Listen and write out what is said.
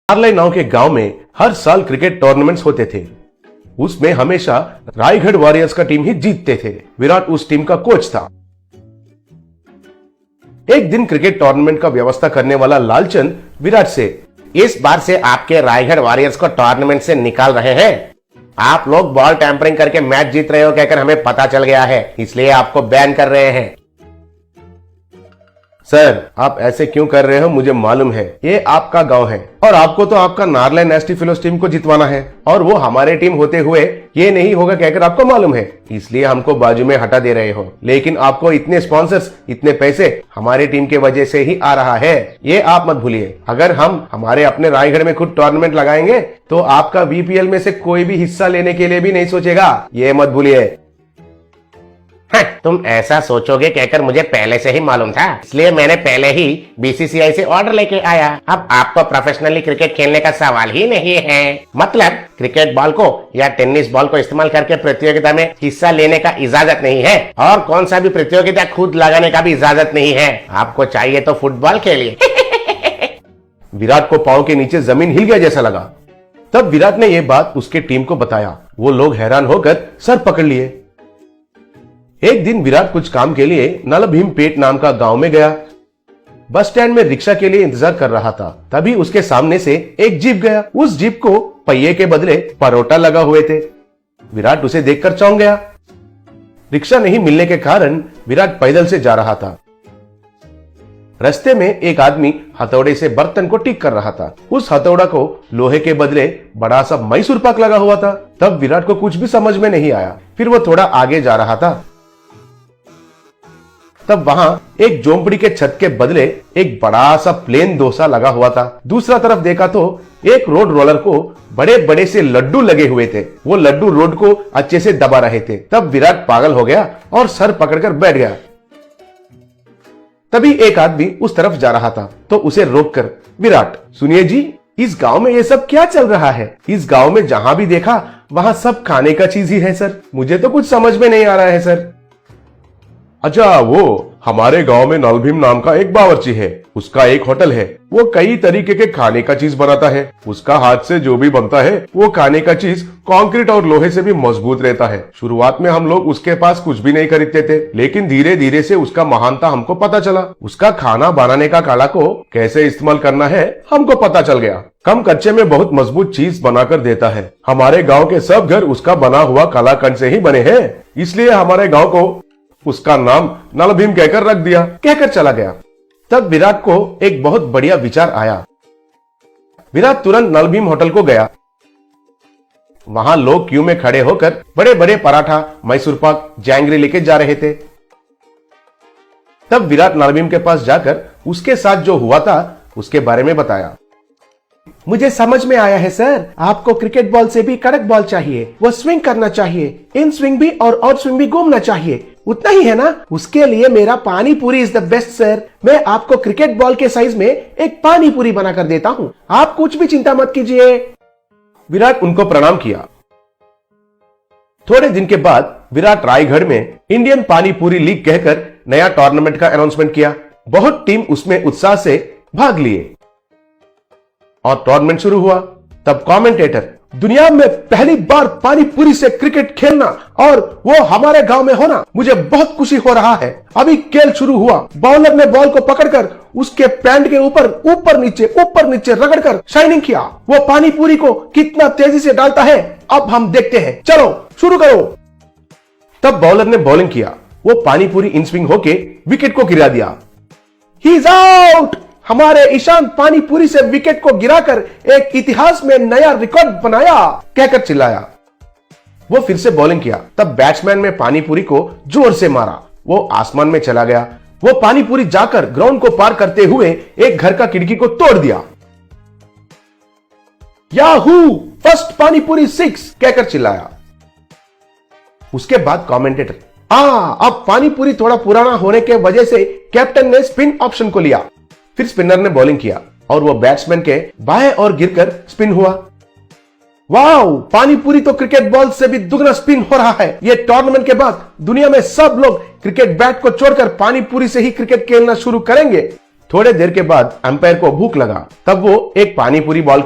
नारलाई नाव के गांव में हर साल क्रिकेट टूर्नामेंट्स होते थे। उसमें हमेशा रायगढ़ वॉरियर्स का टीम ही जीतते थे। विराट उस टीम का कोच था। एक दिन क्रिकेट टूर्नामेंट का व्यवस्था करने वाला लालचंद विराट से, इस बार से आपके रायगढ़ वॉरियर्स को टूर्नामेंट से निकाल रहे हैं। आप लोग बॉल टैंपरिंग करके मैच जीत रहे हो कहकर हमें पता चल गया है, इसलिए आपको बैन कर रहे हैं। सर आप ऐसे क्यों कर रहे हो? मुझे मालूम है ये आपका गांव है और आपको तो आपका नारलाई नेस्टी फेलोज टीम को जितवाना है और वो हमारे टीम होते हुए ये नहीं होगा कहकर आपको मालूम है, इसलिए हमको बाजू में हटा दे रहे हो। लेकिन आपको इतने स्पॉन्सर्स, इतने पैसे हमारी टीम के वजह से ही आ रहा है, ये आप मत भूलिए। अगर हम हमारे अपने रायगढ़ में खुद टूर्नामेंट लगाएंगे तो आपका वीपीएल में से कोई भी हिस्सा लेने के लिए भी नहीं सोचेगा, ये मत भूलिए। तुम ऐसा सोचोगे कहकर मुझे पहले से ही मालूम था, इसलिए मैंने पहले ही बीसीसीआई से ऑर्डर लेके आया। अब आपको प्रोफेशनली क्रिकेट खेलने का सवाल ही नहीं है। मतलब क्रिकेट बॉल को या टेनिस बॉल को इस्तेमाल करके प्रतियोगिता में हिस्सा लेने का इजाजत नहीं है और कौन सा भी प्रतियोगिता खुद लगाने का भी इजाजत नहीं है। आपको चाहिए तो फुटबॉल खेलिए। विराट को पांव के नीचे जमीन हिल गया जैसा लगा। तब विराट ने यह बात उसके टीम को बताया। वो लोग हैरान होकर सर पकड़ लिए। एक दिन विराट कुछ काम के लिए नलभीमपेट नाम का गांव में गया। बस स्टैंड में रिक्शा के लिए इंतजार कर रहा था। तभी उसके सामने से एक जीप गया। उस जीप को पहिए के बदले परोटा लगा हुए थे। विराट उसे देखकर चौंक गया। रिक्शा नहीं मिलने के कारण विराट पैदल से जा रहा था। रास्ते में एक आदमी हथौड़े से बर्तन को ठीक कर रहा था। उस हथौड़ा को लोहे के बदले बड़ा सा मैसूर पाक लगा हुआ था। तब विराट को कुछ भी समझ में नहीं आया। फिर वो थोड़ा आगे जा रहा था। तब वहां एक झोंपड़ी के छत के बदले एक बड़ा सा प्लेन डोसा लगा हुआ था। दूसरा तरफ देखा तो एक रोड रोलर को बड़े बड़े से लड्डू लगे हुए थे। वो लड्डू रोड को अच्छे से दबा रहे थे। तब विराट पागल हो गया और सर पकड़कर बैठ गया। तभी एक आदमी उस तरफ जा रहा था तो उसे रोककर, विराट सुनिए जी, इस गांव में ये सब क्या चल रहा है? इस गांव में जहां भी देखा वहां सब खाने का चीज ही है सर। मुझे तो कुछ समझ में नहीं आ रहा है सर। अच्छा, वो हमारे गांव में नलभीम नाम का एक बावर्ची है। उसका एक होटल है। वो कई तरीके के खाने का चीज बनाता है। उसका हाथ से जो भी बनता है वो खाने का चीज कंक्रीट और लोहे से भी मजबूत रहता है। शुरुआत में हम लोग उसके पास कुछ भी नहीं खरीदते थे, लेकिन धीरे धीरे से उसका महानता हमको पता चला। उसका खाना बनाने का कला को कैसे इस्तेमाल करना है हमको पता चल गया। कम कच्चे में बहुत मजबूत चीज बनाकर देता है। हमारे गाँव के सब घर उसका बना हुआ कलाकंड से ही बने हैं, इसलिए हमारे गाँव को उसका नाम नलभीम कहकर रख दिया। कहकर चला गया। तब विराट को एक बहुत बढ़िया विचार आया। विराट तुरंत नलभीम होटल को गया। वहां लोग क्यू में खड़े होकर बड़े बड़े पराठा, मैसूर पाक, जैंगरी लेके जा रहे थे। तब विराट नलभीम के पास जाकर उसके साथ जो हुआ था उसके बारे में बताया। मुझे समझ में आया है सर, आपको क्रिकेट बॉल से भी कड़क बॉल चाहिए। वो स्विंग करना चाहिए, इन स्विंग भी और आउट स्विंग भी घूमना चाहिए। उतना ही है ना? उसके लिए मेरा पानी पूरी इज द बेस्ट सर। मैं आपको क्रिकेट बॉल के साइज में एक पानी पूरी बनाकर देता हूँ, आप कुछ भी चिंता मत कीजिए। विराट उनको प्रणाम किया। थोड़े दिन के बाद विराट रायगढ़ में इंडियन पानी पूरी लीग कहकर नया टूर्नामेंट का अनाउंसमेंट किया। बहुत टीम उसमें उत्साह से भाग लिए और टूर्नामेंट शुरू हुआ। तब कमेंटेटर, दुनिया में पहली बार पानी पूरी से क्रिकेट खेलना और वो हमारे गांव में होना, मुझे बहुत खुशी हो रहा है। अभी खेल शुरू हुआ। बॉलर ने बॉल को पकड़कर उसके पैंट के ऊपर नीचे रगड़कर शाइनिंग किया। वो पानी पूरी को कितना तेजी से डालता है अब हम देखते हैं। चलो शुरू करो। तब बॉलर ने बॉलिंग किया। वो पानी पूरी इन स्विंग होके विकेट को गिरा दिया। He is out. हमारे ईशान पानी पूरी से विकेट को गिराकर एक इतिहास में नया रिकॉर्ड बनाया, कहकर चिल्लाया। वो फिर से बॉलिंग किया। तब बैट्समैन ने पानी पूरी को जोर से मारा। वो आसमान में चला गया। वो पानी पूरी जाकर ग्राउंड को पार करते हुए एक घर का खिड़की को तोड़ दिया। याहू, फर्स्ट पानी पूरी 6, कहकर चिल्लाया। उसके बाद कमेंटेटर, अब पानी पूरी थोड़ा पुराना होने के वजह से कैप्टन ने स्पिन ऑप्शन को लिया। फिर स्पिनर ने बॉलिंग किया और वो बैट्समैन के बाएं ओर गिरकर स्पिन हुआ। वाओ, पानी पूरी तो क्रिकेट बॉल से भी दुगना स्पिन हो रहा है। ये टूर्नामेंट के बाद दुनिया में सब लोग क्रिकेट बैट को छोड़कर पानी पूरी से ही क्रिकेट खेलना शुरू करेंगे। थोड़े देर के बाद अंपायर को भूख लगा। तब वो एक पानी पूरी बॉल को